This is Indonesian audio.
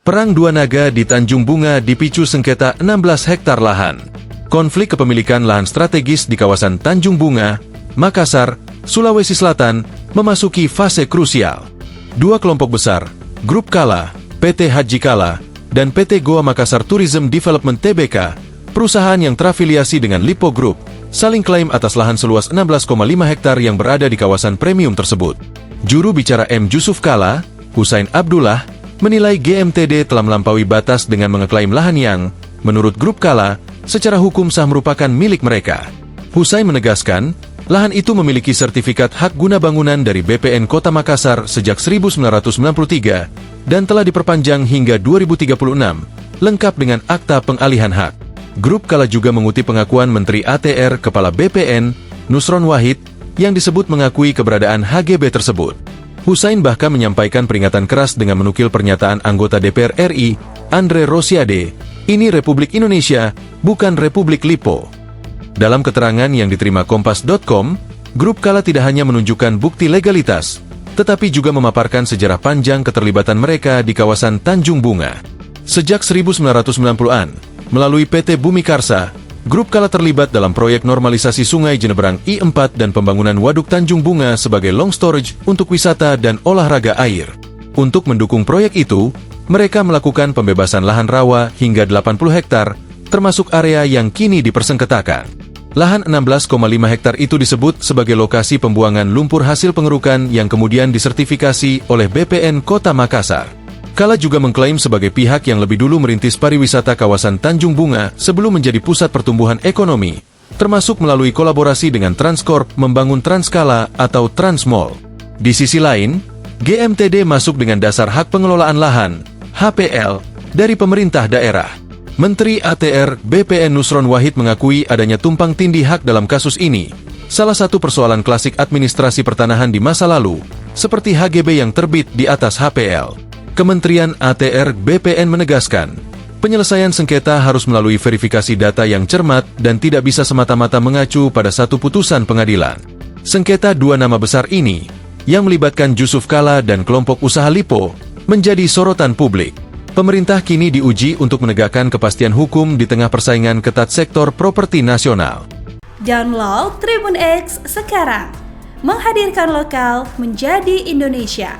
Perang dua naga di Tanjung Bunga dipicu sengketa 16 hektar lahan. Konflik kepemilikan lahan strategis di kawasan Tanjung Bunga, Makassar, Sulawesi Selatan, memasuki fase krusial. Dua kelompok besar, Grup Kala, PT Haji Kala, dan PT Goa Makassar Tourism Development Tbk, perusahaan yang terafiliasi dengan Lipo Group, saling klaim atas lahan seluas 16,5 hektar yang berada di kawasan premium tersebut. Juru bicara M. Jusuf Kala, Husain Abdullah, menilai GMTD telah melampaui batas dengan mengeklaim lahan yang, menurut Grup Kala, secara hukum sah merupakan milik mereka. Husain menegaskan, lahan itu memiliki sertifikat hak guna bangunan dari BPN Kota Makassar sejak 1993 dan telah diperpanjang hingga 2036, lengkap dengan akta pengalihan hak. Grup Kala juga mengutip pengakuan Menteri ATR Kepala BPN, Nusron Wahid, yang disebut mengakui keberadaan HGB tersebut. Husain bahkan menyampaikan peringatan keras dengan menukil pernyataan anggota DPR RI, Andre Rosiade, ini Republik Indonesia, bukan Republik Lipo. Dalam keterangan yang diterima Kompas.com, Grup Kala tidak hanya menunjukkan bukti legalitas, tetapi juga memaparkan sejarah panjang keterlibatan mereka di kawasan Tanjung Bunga. Sejak 1990-an, melalui PT Bumi Karsa, Grup Kala terlibat dalam proyek normalisasi Sungai Jenebrang I4 dan pembangunan Waduk Tanjung Bunga sebagai long storage untuk wisata dan olahraga air. Untuk mendukung proyek itu, mereka melakukan pembebasan lahan rawa hingga 80 hektar, termasuk area yang kini dipersengketakan. Lahan 16,5 hektar itu disebut sebagai lokasi pembuangan lumpur hasil pengerukan yang kemudian disertifikasi oleh BPN Kota Makassar. Kala juga mengklaim sebagai pihak yang lebih dulu merintis pariwisata kawasan Tanjung Bunga sebelum menjadi pusat pertumbuhan ekonomi, termasuk melalui kolaborasi dengan Transcorp membangun Transkala atau Transmall. Di sisi lain, GMTD masuk dengan dasar hak pengelolaan lahan, HPL, dari pemerintah daerah. Menteri ATR BPN Nusron Wahid mengakui adanya tumpang tindih hak dalam kasus ini, salah satu persoalan klasik administrasi pertanahan di masa lalu, seperti HGB yang terbit di atas HPL. Kementerian ATR BPN menegaskan, penyelesaian sengketa harus melalui verifikasi data yang cermat dan tidak bisa semata-mata mengacu pada satu putusan pengadilan. Sengketa dua nama besar ini, yang melibatkan Jusuf Kala dan kelompok usaha Lipo, menjadi sorotan publik. Pemerintah kini diuji untuk menegakkan kepastian hukum di tengah persaingan ketat sektor properti nasional. Download Tribun X sekarang, menghadirkan lokal menjadi Indonesia.